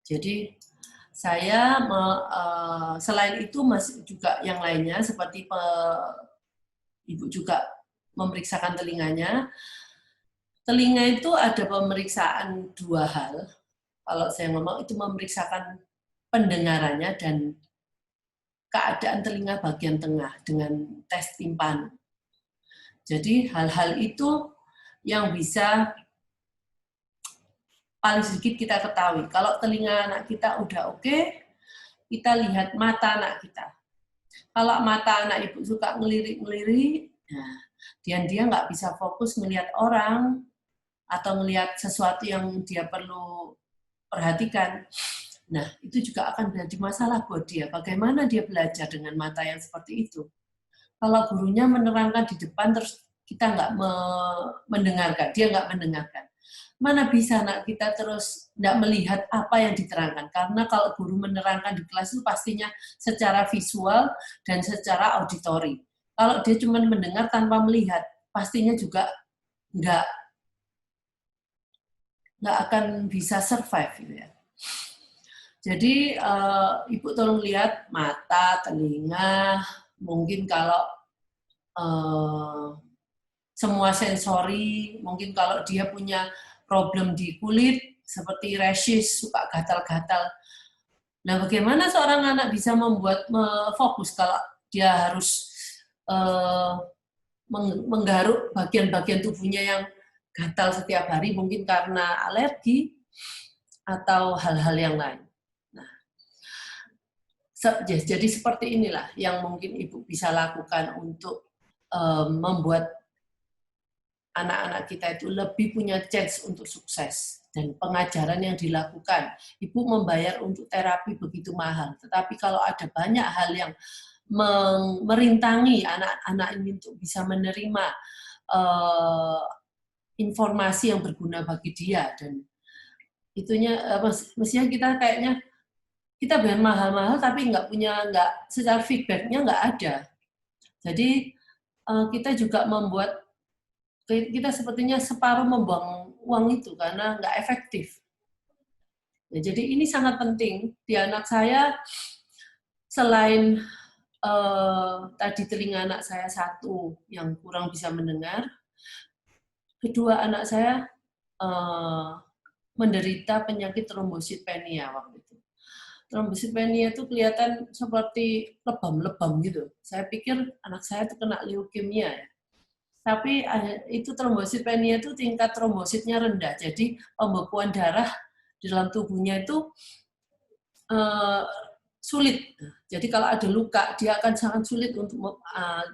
Jadi saya selain itu masih juga yang lainnya seperti ibu juga memeriksakan telinganya. Telinga itu ada pemeriksaan dua hal. Kalau saya ngomong itu memeriksakan pendengarannya dan keadaan telinga bagian tengah dengan tes timpani. Jadi hal-hal itu yang bisa paling sedikit kita ketahui. Kalau telinga anak kita udah oke, kita lihat mata anak kita. Kalau mata anak ibu suka ngelirik-ngelirik, nah, dia nggak bisa fokus melihat orang atau melihat sesuatu yang dia perlu perhatikan. Nah, itu juga akan menjadi masalah buat dia. Bagaimana dia belajar dengan mata yang seperti itu? Kalau gurunya menerangkan di depan, terus kita nggak mendengarkan, dia nggak mendengarkan. Mana bisa anak kita terus nggak melihat apa yang diterangkan. Karena kalau guru menerangkan di kelas itu pastinya secara visual dan secara auditori. Kalau dia cuma mendengar tanpa melihat, pastinya juga nggak akan bisa survive gitu ya. Jadi ibu tolong lihat mata, telinga, mungkin kalau semua sensori, mungkin kalau dia punya problem di kulit seperti rashes, suka gatal-gatal. Nah, bagaimana seorang anak bisa membuat fokus kalau dia harus menggaruk bagian-bagian tubuhnya yang gatal setiap hari, mungkin karena alergi atau hal-hal yang lain. Nah, jadi seperti inilah yang mungkin ibu bisa lakukan untuk membuat anak-anak kita itu lebih punya chance untuk sukses. Dan pengajaran yang dilakukan, ibu membayar untuk terapi begitu mahal. Tetapi kalau ada banyak hal yang merintangi anak-anak ini untuk bisa menerima informasi yang berguna bagi dia, dan itunya mestinya kita kayaknya kita bayar mahal-mahal tapi nggak secara feedbacknya nggak ada. Jadi kita juga membuat kita sepertinya separuh membuang uang itu karena nggak efektif. Ya, jadi ini sangat penting di anak saya. Selain tadi telinga anak saya satu yang kurang bisa mendengar, kedua anak saya menderita penyakit trombositopenia waktu itu. Trombositopenia itu kelihatan seperti lebam-lebam gitu. Saya pikir anak saya itu kena leukemia ya. Tapi itu trombositopenia itu tingkat trombositnya rendah, jadi pembekuan darah di dalam tubuhnya itu sulit. Jadi kalau ada luka, dia akan sangat sulit untuk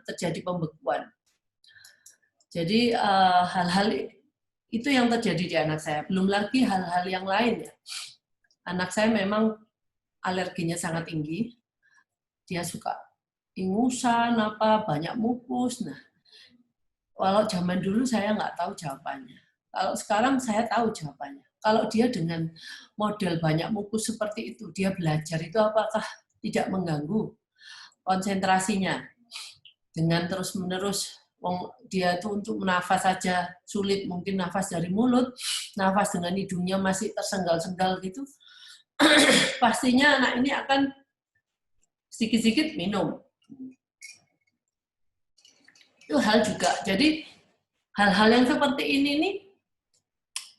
terjadi pembekuan. Jadi hal-hal itu yang terjadi di anak saya. Belum lagi hal-hal yang lain ya. Anak saya memang alerginya sangat tinggi. Dia suka ingusan, banyak mukus. Nah, walau zaman dulu saya nggak tahu jawabannya. Kalau sekarang saya tahu jawabannya. Kalau dia dengan model banyak mukus seperti itu, dia belajar itu apakah tidak mengganggu konsentrasinya? Dengan terus-menerus, dia itu untuk menafas saja sulit, mungkin nafas dari mulut, nafas dengan hidungnya masih tersenggal-senggal gitu, pastinya anak ini akan sedikit-sedikit minum. Itu hal juga. Jadi hal-hal yang seperti ini nih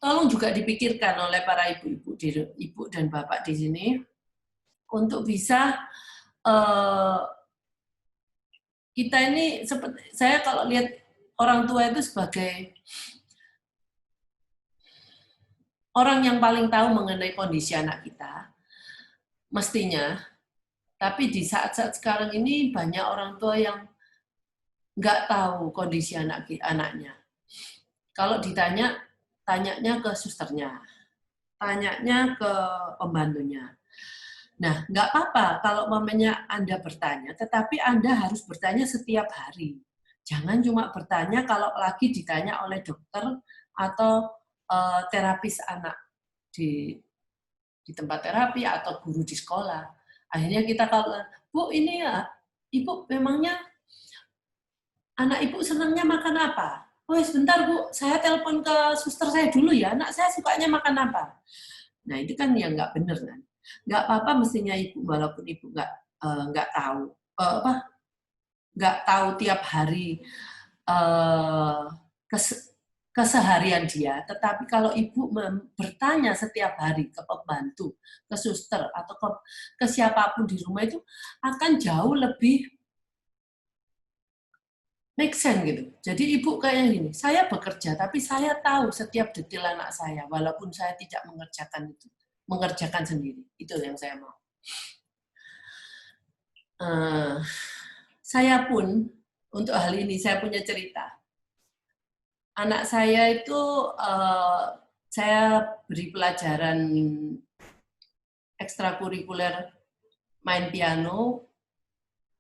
tolong juga dipikirkan oleh para ibu dan bapak di sini untuk bisa kita ini seperti saya kalau lihat orang tua itu sebagai orang yang paling tahu mengenai kondisi anak kita mestinya. Tapi di saat-saat sekarang ini banyak orang tua yang nggak tahu kondisi anaknya. Kalau ditanya, tanyanya ke susternya, tanyanya ke pembantunya. Nah, nggak apa-apa kalau mamanya Anda bertanya, tetapi Anda harus bertanya setiap hari. Jangan cuma bertanya kalau lagi ditanya oleh dokter atau terapis anak di tempat terapi atau guru di sekolah. Akhirnya kita kalau, Bu, ini ya, Ibu memangnya anak Ibu senangnya makan apa? Oh, sebentar Bu, saya telepon ke suster saya dulu ya, anak saya sukanya makan apa? Nah itu kan yang nggak bener kan. Nggak apa-apa mestinya ibu, walaupun ibu nggak tahu nggak tahu tiap hari eh, keseharian dia, tetapi kalau ibu bertanya setiap hari ke pembantu, ke suster, atau ke siapapun di rumah itu akan jauh lebih make sense gitu. Jadi ibu kayak gini, saya bekerja, tapi saya tahu setiap detail anak saya, walaupun saya tidak mengerjakan sendiri. Itu yang saya mau. Saya pun, untuk hal ini, saya punya cerita. Anak saya itu, saya beri pelajaran ekstrakurikuler main piano,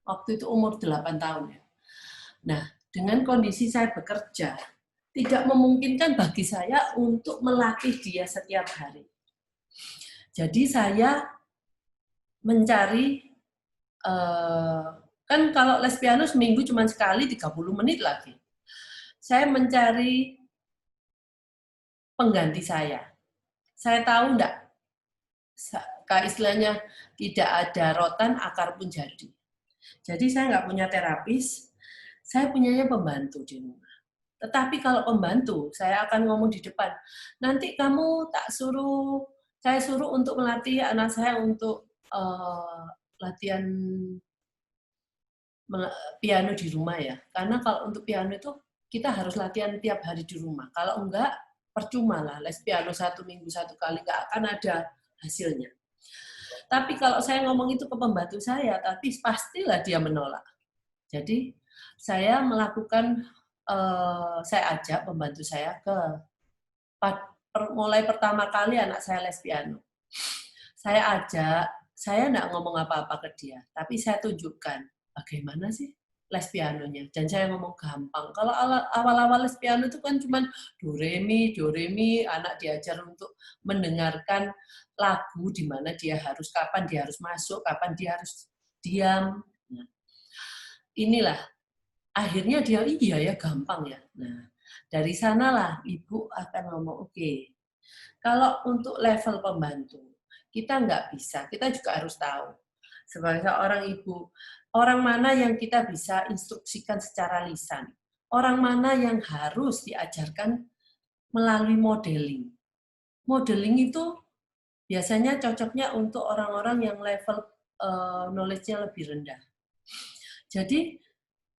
waktu itu umur 8 tahun. Ya. Nah, dengan kondisi saya bekerja, tidak memungkinkan bagi saya untuk melatih dia setiap hari. Jadi saya mencari, kan kalau les piano seminggu cuma sekali 30 menit lagi. Saya mencari pengganti saya. Saya tahu enggak, istilahnya tidak ada rotan, akar pun jadi. Jadi saya nggak punya terapis, saya punyanya pembantu di rumah. Tetapi kalau pembantu, saya akan ngomong di depan, nanti kamu saya suruh untuk melatih anak saya untuk latihan piano di rumah ya. Karena kalau untuk piano itu kita harus latihan tiap hari di rumah. Kalau enggak, percuma lah les piano 1 minggu 1 kali, nggak akan ada hasilnya. Tapi kalau saya ngomong itu ke pembantu saya, tapi pastilah dia menolak. Jadi saya melakukan, saya ajak pembantu saya mulai pertama kali anak saya les piano. Saya ajak, saya nggak ngomong apa-apa ke dia, tapi saya tunjukkan bagaimana sih les pianonya. Dan saya ngomong gampang. Kalau awal-awal les piano itu kan cuma do re mi, anak diajar untuk mendengarkan lagu di mana kapan dia harus masuk, kapan dia harus diam. Nah, inilah akhirnya dia, iya ya gampang ya. Nah, dari sanalah ibu akan ngomong, oke, kalau untuk level pembantu, kita nggak bisa, kita juga harus tahu. Sebagai seorang ibu, orang mana yang kita bisa instruksikan secara lisan, orang mana yang harus diajarkan melalui modeling. Modeling itu biasanya cocoknya untuk orang-orang yang level knowledge-nya lebih rendah. Jadi,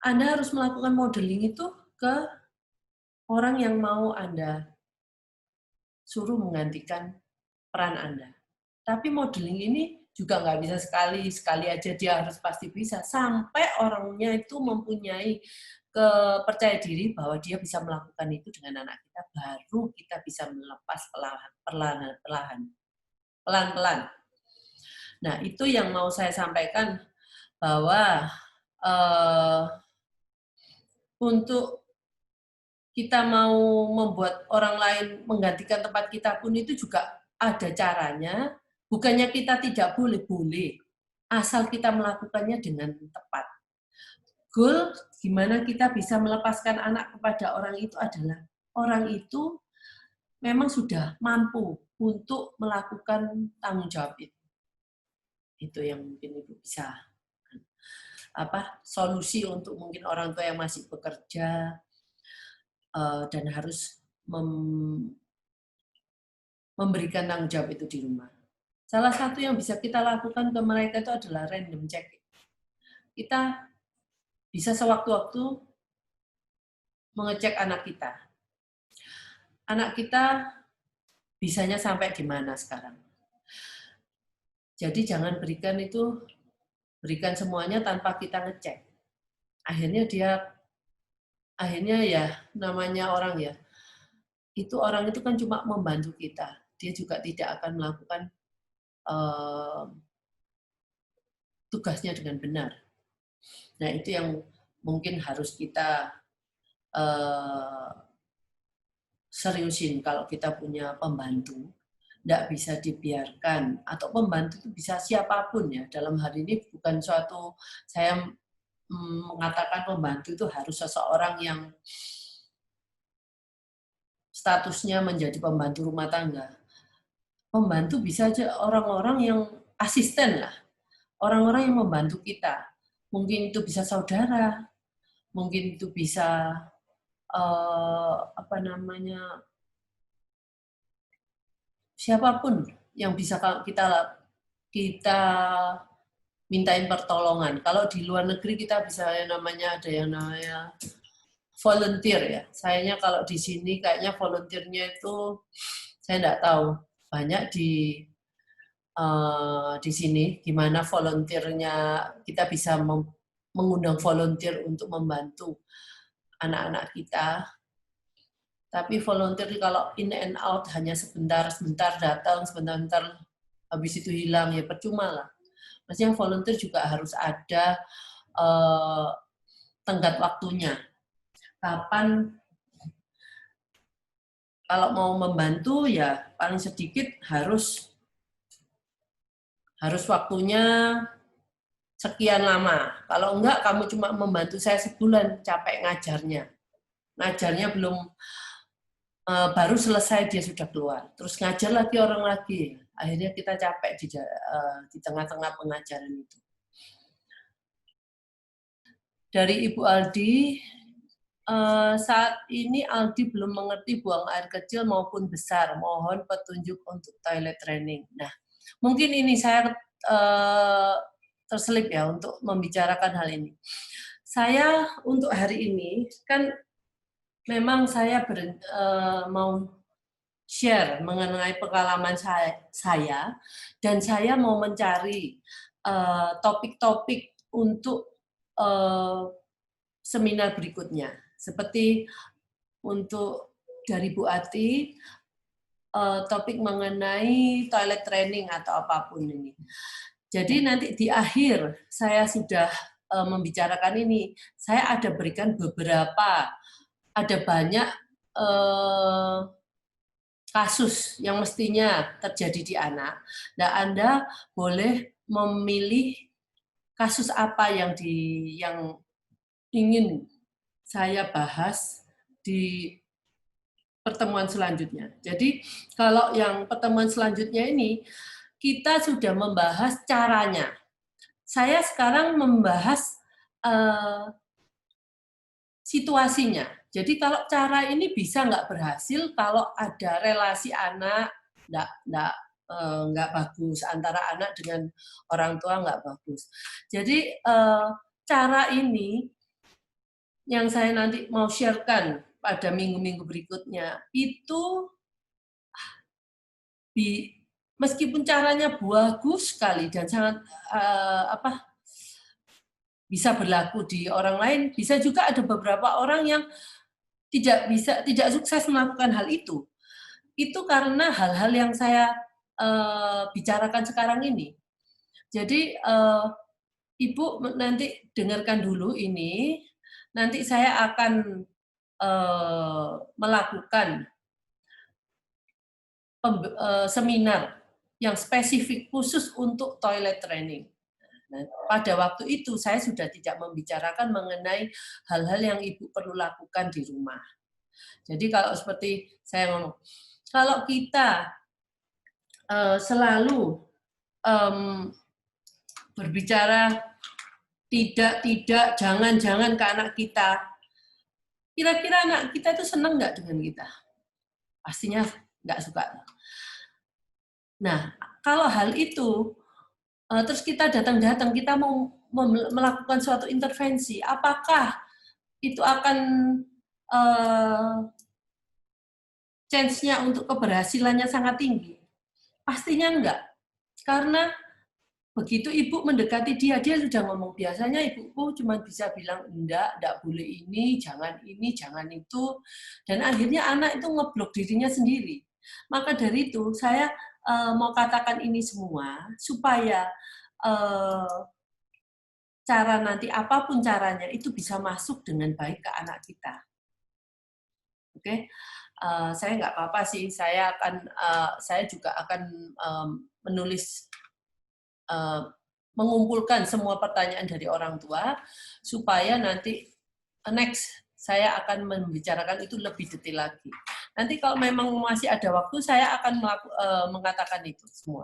Anda harus melakukan modeling itu ke orang yang mau Anda suruh menggantikan peran Anda. Tapi modeling ini juga nggak bisa sekali aja dia harus pasti bisa. Sampai orangnya itu mempunyai percaya diri bahwa dia bisa melakukan itu dengan anak kita, baru kita bisa melepas pelan-pelan. Nah, itu yang mau saya sampaikan, bahwa untuk kita mau membuat orang lain menggantikan tempat kita pun itu juga ada caranya. Bukannya kita tidak boleh, asal kita melakukannya dengan tepat. Goal gimana kita bisa melepaskan anak kepada orang itu adalah orang itu memang sudah mampu untuk melakukan tanggung jawab itu. Itu yang mungkin Ibu bisa solusi untuk mungkin orang tua yang masih bekerja dan harus memberikan tanggung jawab itu di rumah. Salah satu yang bisa kita lakukan ke mereka itu adalah random check. Kita bisa sewaktu-waktu mengecek anak kita. Anak kita bisanya sampai di mana sekarang. Jadi jangan berikan semuanya tanpa kita ngecek. Akhirnya ya namanya orang ya, orang itu kan cuma membantu kita. Dia juga tidak akan melakukan tugasnya dengan benar. Nah, itu yang mungkin harus kita seriusin kalau kita punya pembantu. Tidak bisa dibiarkan, atau pembantu itu bisa siapapun ya. Dalam hal ini bukan saya mengatakan pembantu itu harus seseorang yang statusnya menjadi pembantu rumah tangga. Pembantu bisa aja orang-orang yang asisten lah, orang-orang yang membantu kita. Mungkin itu bisa saudara, mungkin itu bisa apa namanya, siapapun yang bisa kita mintain pertolongan. Kalau di luar negeri kita bisa ada yang namanya volunteer ya. Sayangnya kalau di sini kayaknya volunteernya itu saya tidak tahu. Banyak di sini di mana volunteernya kita bisa mengundang volunteer untuk membantu anak-anak kita. Tapi volunteer kalau in and out hanya sebentar datang, sebentar habis itu hilang, ya percuma lah. Maksudnya volunteer juga harus ada tenggat waktunya. Kapan kalau mau membantu ya paling sedikit harus waktunya sekian lama. Kalau enggak kamu cuma membantu saya sebulan, capek ngajarnya. Ngajarnya belum baru selesai dia sudah keluar. Terus ngajar lagi orang lagi. Akhirnya kita capek di tengah-tengah pengajaran itu. Dari Ibu Aldi, saat ini Aldi belum mengerti buang air kecil maupun besar. Mohon petunjuk untuk toilet training. Nah, mungkin ini saya terselip ya untuk membicarakan hal ini. Saya untuk hari ini kan memang saya mau share mengenai pengalaman saya dan saya mau mencari topik-topik untuk seminar berikutnya. Seperti untuk dari Bu Ati, topik mengenai toilet training atau apapun ini. Jadi nanti di akhir saya sudah membicarakan ini, saya ada berikan ada banyak kasus yang mestinya terjadi di anak. Nah, Anda boleh memilih kasus apa yang ingin saya bahas di pertemuan selanjutnya. Jadi kalau yang pertemuan selanjutnya ini kita sudah membahas caranya. Saya sekarang membahas situasinya. Jadi kalau cara ini bisa nggak berhasil kalau ada relasi anak nggak bagus, antara anak dengan orang tua nggak bagus. Jadi cara ini yang saya nanti mau sharekan pada minggu-minggu berikutnya itu meskipun caranya bagus sekali dan sangat bisa berlaku di orang lain, bisa juga ada beberapa orang yang tidak sukses melakukan hal itu. Itu karena hal-hal yang saya bicarakan sekarang ini. Jadi Ibu nanti dengarkan dulu ini, nanti saya akan melakukan seminar yang spesifik khusus untuk toilet training. Nah, pada waktu itu saya sudah tidak membicarakan mengenai hal-hal yang Ibu perlu lakukan di rumah. Jadi kalau seperti saya ngomong, kalau kita selalu berbicara tidak, jangan ke anak kita, kira-kira anak kita itu senang nggak dengan kita? Pastinya nggak suka. Nah, kalau hal itu terus kita datang, kita mau melakukan suatu intervensi, apakah itu akan chance-nya untuk keberhasilannya sangat tinggi? Pastinya enggak. Karena begitu Ibu mendekati dia sudah ngomong. Biasanya ibuku cuma bisa bilang, enggak boleh ini, jangan itu. Dan akhirnya anak itu ngeblok dirinya sendiri. Maka dari itu, saya mau katakan ini semua supaya cara nanti apapun caranya itu bisa masuk dengan baik ke anak kita. Oke, saya nggak apa-apa sih. Saya juga akan menulis, mengumpulkan semua pertanyaan dari orang tua supaya nanti next saya akan membicarakan itu lebih detail lagi. Nanti kalau memang masih ada waktu, saya akan mengatakan itu semua.